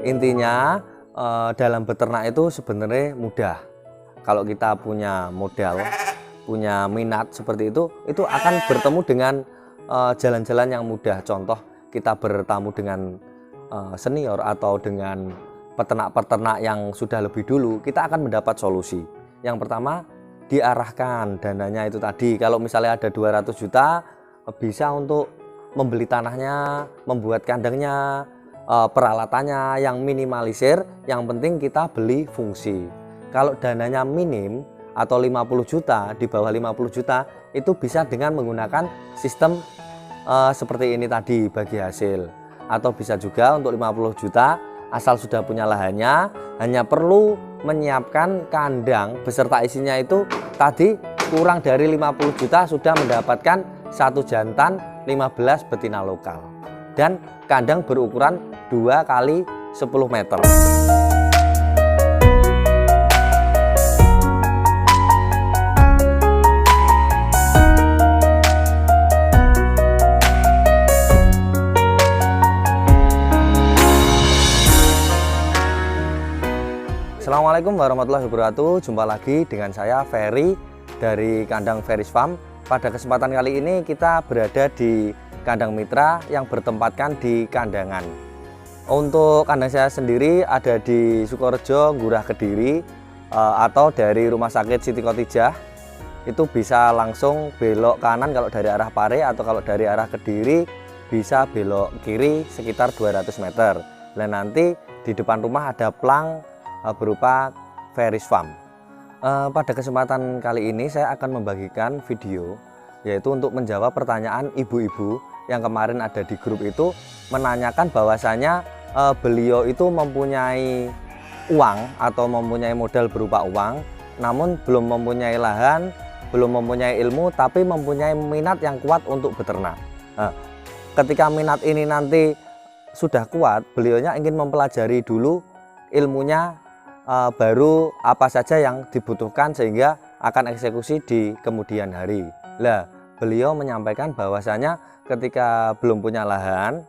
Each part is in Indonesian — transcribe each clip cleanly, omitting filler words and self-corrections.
Intinya dalam beternak itu sebenarnya mudah. Kalau kita punya modal, punya minat seperti itu akan bertemu dengan jalan-jalan yang mudah. Contoh, kita bertamu dengan senior atau dengan peternak-peternak yang sudah lebih dulu, kita akan mendapat solusi. Yang pertama, diarahkan dananya itu tadi. Kalau misalnya ada 200 juta, bisa untuk membeli tanahnya, membuat kandangnya, peralatannya yang minimalisir, yang penting kita beli fungsi. Kalau dananya minim atau 50 juta, di bawah 50 juta, itu bisa dengan menggunakan sistem seperti ini tadi, bagi hasil. Atau bisa juga untuk 50 juta, asal sudah punya lahannya, hanya perlu menyiapkan kandang beserta isinya itu tadi, kurang dari 50 juta sudah mendapatkan satu jantan 15 betina lokal dan kandang berukuran 2 kali 10 meter. Assalamualaikum warahmatullahi wabarakatuh. Jumpa lagi dengan saya Ferry dari kandang Ferry's Farm. Pada kesempatan kali ini kita berada di kandang mitra yang bertempatkan di Kandangan. Untuk kandang saya sendiri ada di Sukorejo, Ngurah Kediri, atau dari Rumah Sakit Siti Khotijah. Itu bisa langsung belok kanan kalau dari arah Pare, atau kalau dari arah Kediri bisa belok kiri sekitar 200 meter. Dan nanti di depan rumah ada plang berupa Ferry's Farm. Pada kesempatan kali ini saya akan membagikan video, yaitu untuk menjawab pertanyaan ibu-ibu yang kemarin ada di grup itu menanyakan bahwasanya beliau itu mempunyai uang atau mempunyai modal berupa uang, namun belum mempunyai lahan, belum mempunyai ilmu, tapi mempunyai minat yang kuat untuk beternak. Ketika minat ini nanti sudah kuat, beliaunya ingin mempelajari dulu ilmunya, baru apa saja yang dibutuhkan sehingga akan eksekusi di kemudian hari. Lah, beliau menyampaikan bahwasanya ketika belum punya lahan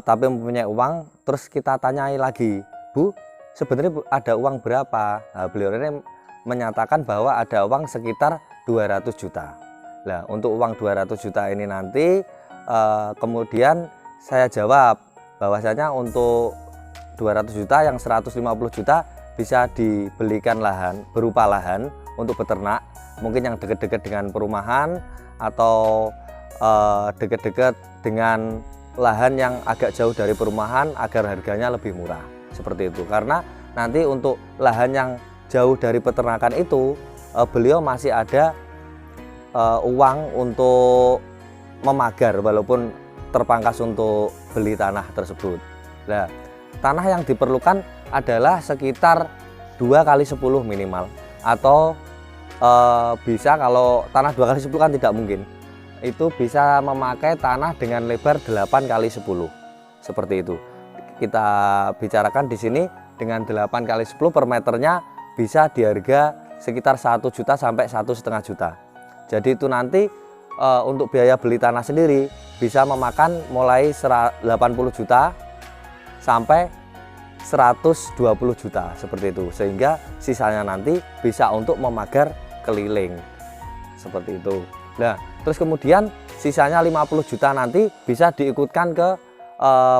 tapi mempunyai uang, terus kita tanyai lagi, Bu, sebenarnya ada uang berapa? Nah, beliau ini menyatakan bahwa ada uang sekitar 200 juta. Lah, untuk uang 200 juta ini nanti kemudian saya jawab bahwasanya untuk 200 juta yang 150 juta bisa dibelikan lahan, berupa lahan untuk beternak, mungkin yang dekat-dekat dengan perumahan atau dekat-dekat dengan lahan yang agak jauh dari perumahan agar harganya lebih murah, seperti itu. Karena nanti untuk lahan yang jauh dari peternakan itu beliau masih ada uang untuk memagar walaupun terpangkas untuk beli tanah tersebut. Nah, tanah yang diperlukan adalah sekitar 2 kali 10 minimal, atau bisa kalau tanah 2 kali 10 kan tidak mungkin, itu bisa memakai tanah dengan lebar 8 kali 10 seperti itu. Kita bicarakan di sini dengan 8 kali 10 per meternya bisa di harga sekitar 1 juta sampai 1,5 juta. Jadi itu nanti untuk biaya beli tanah sendiri bisa memakan mulai 80 juta sampai 120 juta seperti itu, sehingga sisanya nanti bisa untuk memagar keliling seperti itu. Nah, terus kemudian sisanya 50 juta nanti bisa diikutkan ke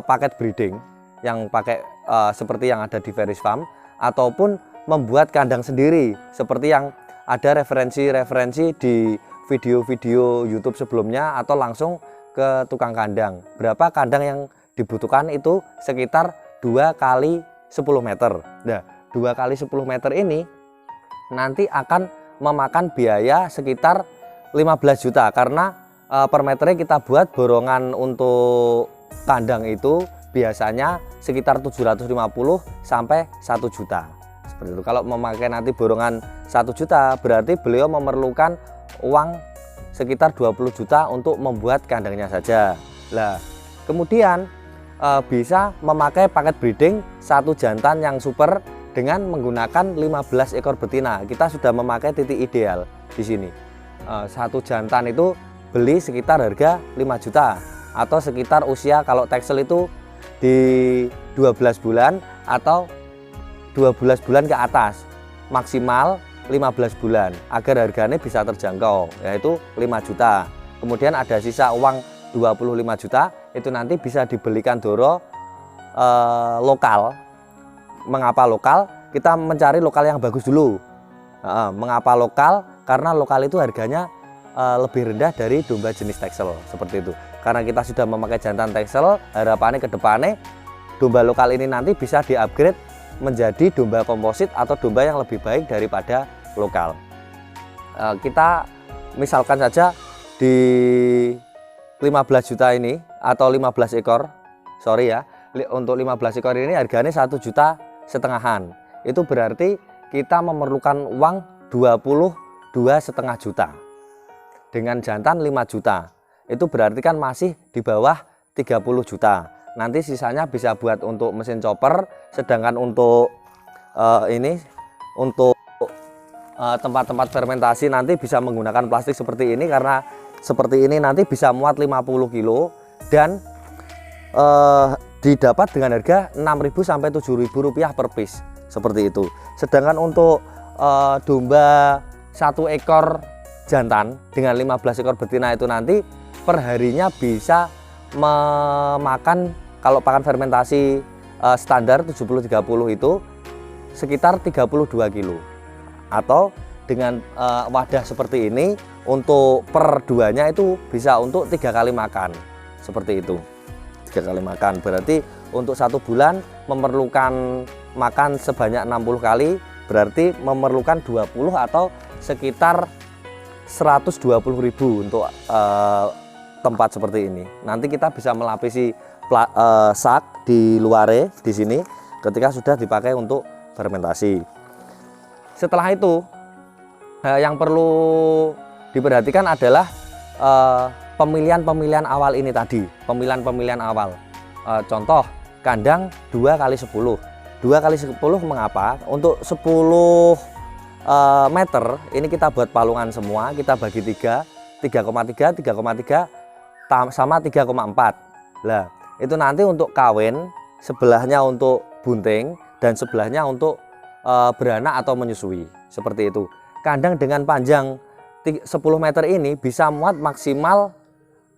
paket breeding yang pakai seperti yang ada di Ferry's Farm, ataupun membuat kandang sendiri seperti yang ada referensi-referensi di video-video YouTube sebelumnya, atau langsung ke tukang kandang. Berapa kandang yang dibutuhkan itu sekitar 2 kali 10 meter. Nah, 2 kali 10 meter ini nanti akan memakan biaya sekitar 15 juta karena per meternya kita buat borongan untuk kandang itu biasanya sekitar 750 sampai 1 juta. Seperti itu. Kalau memakai nanti borongan 1 juta berarti beliau memerlukan uang sekitar 20 juta untuk membuat kandangnya saja. Lah, kemudian bisa memakai paket breeding satu jantan yang super dengan menggunakan 15 ekor betina. Kita sudah memakai titik ideal di sini. Satu jantan itu beli sekitar harga 5 juta, atau sekitar usia kalau Texel itu di 12 bulan atau 12 bulan ke atas, maksimal 15 bulan agar harganya bisa terjangkau, yaitu 5 juta. Kemudian ada sisa uang 25 juta, itu nanti bisa dibelikan Doro lokal. Mengapa lokal? Kita mencari lokal yang bagus dulu. Mengapa lokal? Karena lokal itu harganya lebih rendah dari domba jenis Texel, seperti itu. Karena kita sudah memakai jantan Texel, harapannya ke depannya domba lokal ini nanti bisa di-upgrade menjadi domba komposit atau domba yang lebih baik daripada lokal. Kita misalkan saja di 15 juta ini atau 15 ekor, sorry ya, untuk 15 ekor ini harganya 1,5 juta. Itu berarti kita memerlukan uang 22,5 juta. Dengan jantan 5 juta, itu berarti kan masih di bawah 30 juta. Nanti sisanya bisa buat untuk mesin chopper, sedangkan untuk tempat-tempat fermentasi nanti bisa menggunakan plastik seperti ini, karena seperti ini nanti bisa muat 50 kilo dan didapat dengan harga 6.000 sampai 7.000 rupiah per piece, seperti itu. Sedangkan untuk domba 1 ekor jantan dengan 15 ekor betina itu nanti perharinya bisa memakan, kalau pakan fermentasi standar 70-30 itu sekitar 32 kilo. Atau dengan wadah seperti ini, untuk per duanya itu bisa untuk 3 kali makan, seperti itu. 3 kali makan berarti untuk 1 bulan memerlukan makan sebanyak 60 kali, berarti memerlukan 20 atau sekitar 120.000 untuk tempat seperti ini. Nanti kita bisa melapisi sak di luare di sini ketika sudah dipakai untuk fermentasi. Setelah itu yang perlu diperhatikan adalah pemilihan awal ini tadi, pemilihan awal. Contoh kandang 2x10. 2x10 mengapa? Untuk 10 meter ini kita buat palungan semua, kita bagi 3,3 sama 3,4. Lah, itu nanti untuk kawin, sebelahnya untuk bunting dan sebelahnya untuk beranak atau menyusui, seperti itu. Kandang dengan panjang 10 meter ini bisa muat maksimal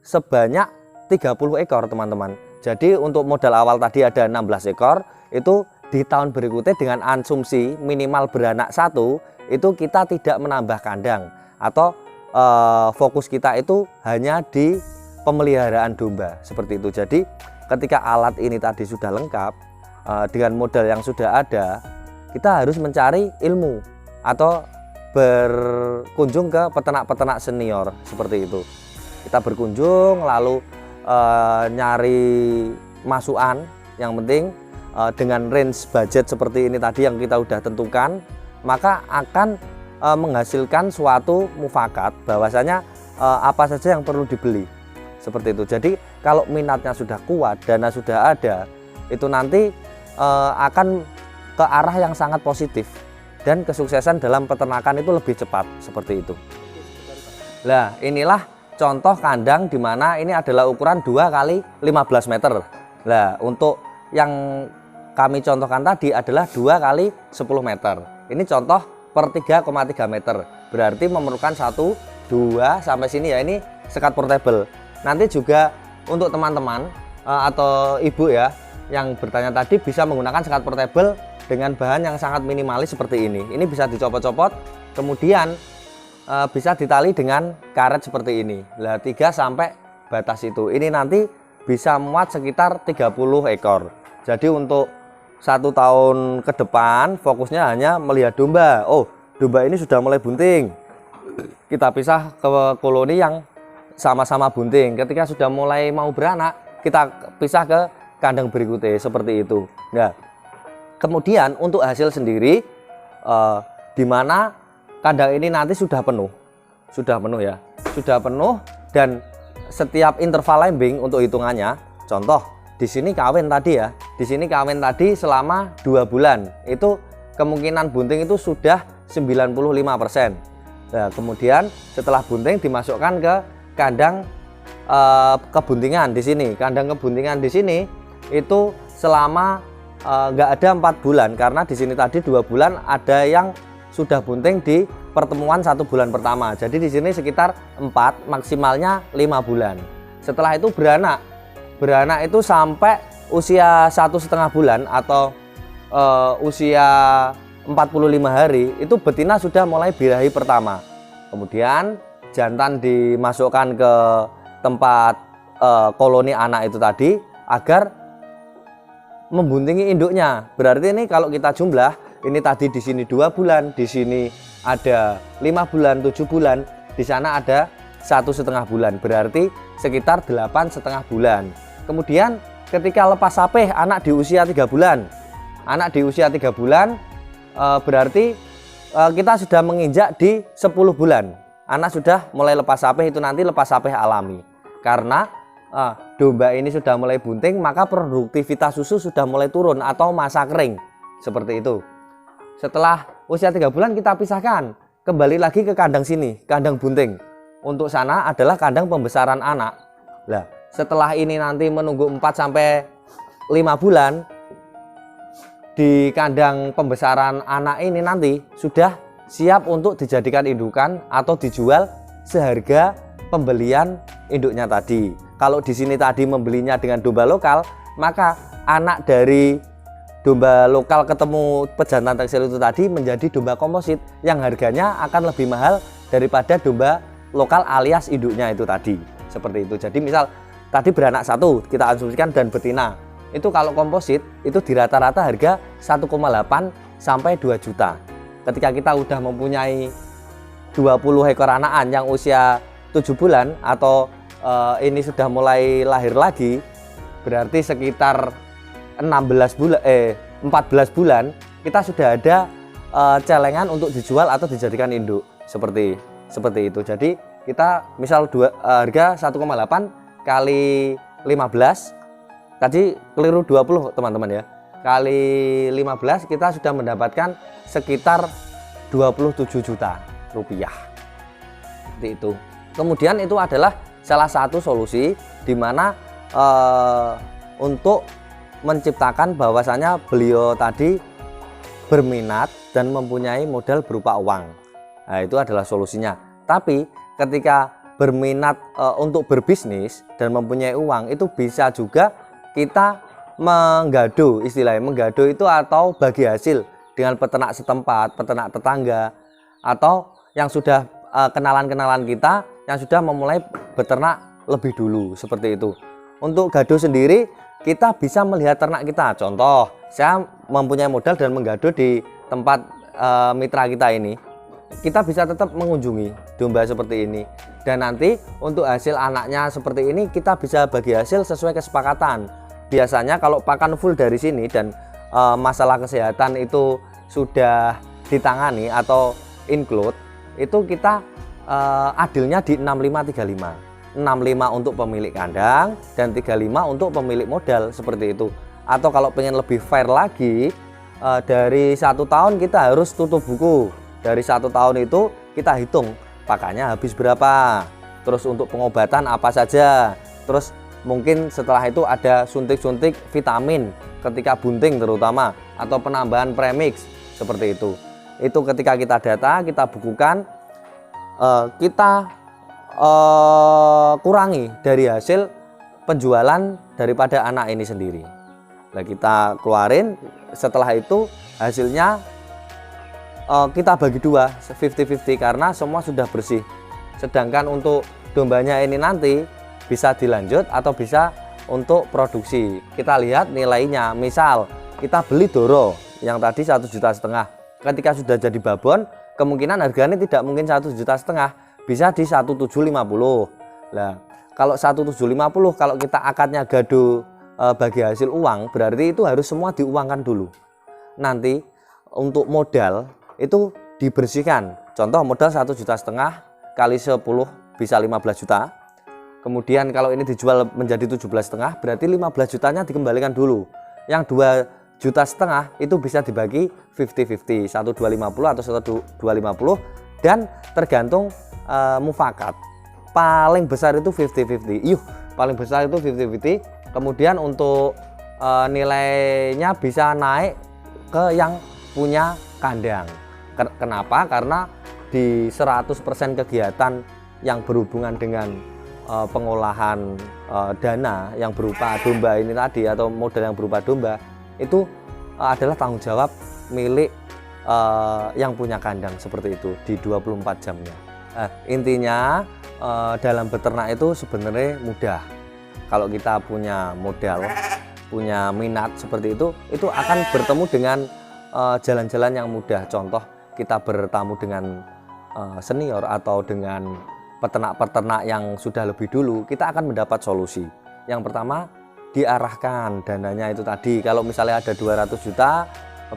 sebanyak 30 ekor, teman-teman. Jadi untuk modal awal tadi ada 16 ekor, itu di tahun berikutnya dengan asumsi minimal beranak 1, itu kita tidak menambah kandang, atau fokus kita itu hanya di pemeliharaan domba, seperti itu. Jadi ketika alat ini tadi sudah lengkap dengan modal yang sudah ada, kita harus mencari ilmu atau berkunjung ke peternak-peternak senior, seperti itu. Kita berkunjung lalu nyari masukan. Yang penting dengan range budget seperti ini tadi yang kita udah tentukan, maka akan menghasilkan suatu mufakat bahwasanya apa saja yang perlu dibeli, seperti itu. Jadi kalau minatnya sudah kuat, dana sudah ada, itu nanti akan ke arah yang sangat positif dan kesuksesan dalam peternakan itu lebih cepat, seperti itu. Nah, inilah contoh kandang di mana ini adalah ukuran 2x15 meter. Nah, untuk yang kami contohkan tadi adalah 2x10 meter. Ini contoh per 3,3 meter. Berarti memerlukan 1, 2 sampai sini ya, ini sekat portable. Nanti juga untuk teman-teman atau ibu ya yang bertanya tadi bisa menggunakan sekat portable dengan bahan yang sangat minimalis seperti ini. Ini bisa dicopot-copot, kemudian bisa ditali dengan karet seperti ini. Lah 3 sampai batas itu. Ini nanti bisa muat sekitar 30 ekor. Jadi untuk 1 tahun ke depan fokusnya hanya melihat domba. Oh, domba ini sudah mulai bunting. Kita pisah ke koloni yang sama-sama bunting. Ketika sudah mulai mau beranak, kita pisah ke kandang berikutnya, seperti itu. Nah, kemudian untuk hasil sendiri, di mana kandang ini nanti sudah penuh ya, sudah penuh, dan setiap interval lambing untuk hitungannya, contoh di sini kawin tadi ya, di sini kawin tadi selama 2 bulan, itu kemungkinan bunting itu sudah 95%. Nah, kemudian setelah bunting dimasukkan ke kandang kebuntingan di sini. Kandang kebuntingan di sini itu selama nggak ada 4 bulan, karena di sini tadi 2 bulan, ada yang sudah bunting di pertemuan 1 bulan pertama. Jadi di sini sekitar 4, maksimalnya 5 bulan. Setelah itu beranak. Beranak itu sampai usia 1,5 bulan atau usia 45 hari itu betina sudah mulai birahi pertama. Kemudian jantan dimasukkan ke tempat koloni anak itu tadi agar membuntingi induknya. Berarti ini kalau kita jumlah, ini tadi di sini 2 bulan, di sini ada 5 bulan, 7 bulan, di sana ada 1,5 bulan, berarti sekitar 8,5 bulan. Kemudian ketika lepas sapeh anak di usia 3 bulan, anak di usia 3 bulan berarti kita sudah menginjak di 10 bulan. Anak sudah mulai lepas sapeh, itu nanti lepas sapeh alami. Karena domba ini sudah mulai bunting, maka produktivitas susu sudah mulai turun atau masa kering, seperti itu. Setelah usia 3 bulan kita pisahkan, kembali lagi ke kandang sini, kandang bunting. Untuk sana adalah kandang pembesaran anak. Nah, setelah ini nanti menunggu 4-5 bulan, di kandang pembesaran anak ini nanti sudah siap untuk dijadikan indukan atau dijual seharga pembelian induknya tadi. Kalau di sini tadi membelinya dengan domba lokal, maka anak dari domba lokal ketemu pejantan tekstil itu tadi menjadi domba komposit yang harganya akan lebih mahal daripada domba lokal alias induknya itu tadi. Seperti itu. Jadi misal tadi beranak 1 kita asumsikan dan betina. Itu kalau komposit itu di rata-rata harga 1,8 sampai 2 juta. Ketika kita udah mempunyai 20 ekor anakan yang usia 7 bulan atau ini sudah mulai lahir lagi, berarti sekitar 14 bulan kita sudah ada celengan untuk dijual atau dijadikan induk seperti itu. Jadi kita misal harga 1,8 kali 15, tadi keliru 20 teman-teman ya, kali 15 kita sudah mendapatkan sekitar 27 juta rupiah seperti itu. Kemudian itu adalah salah satu solusi di mana untuk menciptakan bahwasanya beliau tadi berminat dan mempunyai modal berupa uang. Nah, itu adalah solusinya. Tapi ketika berminat untuk berbisnis dan mempunyai uang, itu bisa juga kita menggado, istilahnya menggado itu atau bagi hasil dengan peternak setempat, peternak tetangga, atau yang sudah kenalan-kenalan kita yang sudah memulai beternak lebih dulu, seperti itu. Untuk gado sendiri kita bisa melihat ternak kita. Contoh, saya mempunyai modal dan menggado di tempat mitra kita ini. Kita bisa tetap mengunjungi domba seperti ini. Dan nanti untuk hasil anaknya seperti ini kita bisa bagi hasil sesuai kesepakatan. Biasanya kalau pakan full dari sini dan masalah kesehatan itu sudah ditangani atau include, itu kita adilnya di 65-35. 65 untuk pemilik kandang dan 35 untuk pemilik modal, seperti itu. Atau kalau pengen lebih fair lagi, dari 1 tahun kita harus tutup buku. Dari 1 tahun itu kita hitung pakannya habis berapa, terus untuk pengobatan apa saja, terus mungkin setelah itu ada suntik-suntik vitamin ketika bunting terutama, atau penambahan premix, seperti itu. Itu ketika kita data, kita bukukan, kita kurangi dari hasil penjualan daripada anak ini sendiri. Nah, kita keluarin, setelah itu hasilnya kita bagi 2, 50-50, karena semua sudah bersih. Sedangkan untuk dombanya ini nanti bisa dilanjut atau bisa untuk produksi. Kita lihat nilainya, misal kita beli doro yang tadi 1,5 juta, ketika sudah jadi babon kemungkinan harganya tidak mungkin 1,5 juta, bisa di 1,750. Nah, kalau 1,750 kalau kita akadnya gado bagi hasil uang, berarti itu harus semua diuangkan dulu. Nanti untuk modal itu dibersihkan. Contoh modal 1,5 juta kali 10 bisa 15 juta. Kemudian kalau ini dijual menjadi 17,5, berarti 15 jutanya dikembalikan dulu. Yang 2,5 juta itu bisa dibagi 50-50, 1,250 atau 1,250, dan tergantung mufakat. Paling besar itu 50-50. Paling besar itu 50-50. Kemudian untuk nilainya bisa naik ke yang punya kandang. Kenapa? Karena di 100% kegiatan yang berhubungan dengan pengolahan dana yang berupa domba ini tadi, atau modal yang berupa domba, itu adalah tanggung jawab milik yang punya kandang, seperti itu, di 24 jamnya. Intinya dalam beternak itu sebenarnya mudah. Kalau kita punya modal, punya minat seperti itu akan bertemu dengan jalan-jalan yang mudah. Contoh, kita bertamu dengan senior atau dengan peternak-peternak yang sudah lebih dulu, kita akan mendapat solusi. Yang pertama, diarahkan dananya itu tadi. Kalau misalnya ada 200 juta,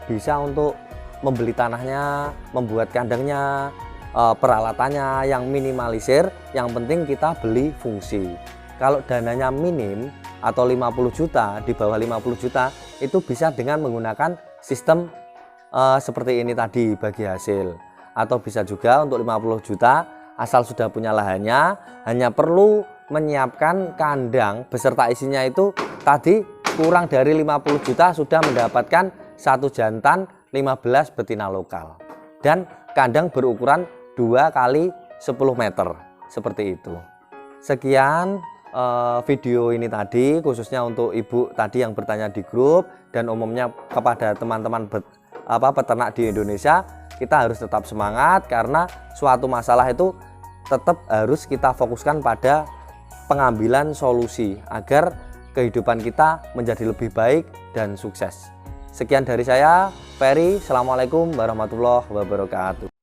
bisa untuk membeli tanahnya, membuat kandangnya, peralatannya yang minimalisir, yang penting kita beli fungsi. Kalau dananya minim atau 50 juta, di bawah 50 juta, itu bisa dengan menggunakan sistem seperti ini tadi, bagi hasil. Atau bisa juga untuk 50 juta, asal sudah punya lahannya, hanya perlu menyiapkan kandang beserta isinya itu tadi, kurang dari 50 juta sudah mendapatkan 1 jantan, 15 betina lokal. Dan kandang berukuran 2 kali 10 meter, seperti itu. Sekian video ini tadi, khususnya untuk ibu tadi yang bertanya di grup, dan umumnya kepada teman-teman peternak di Indonesia. Kita harus tetap semangat, karena suatu masalah itu tetap harus kita fokuskan pada pengambilan solusi agar kehidupan kita menjadi lebih baik dan sukses. Sekian dari saya, Ferry. Assalamualaikum warahmatullahi wabarakatuh.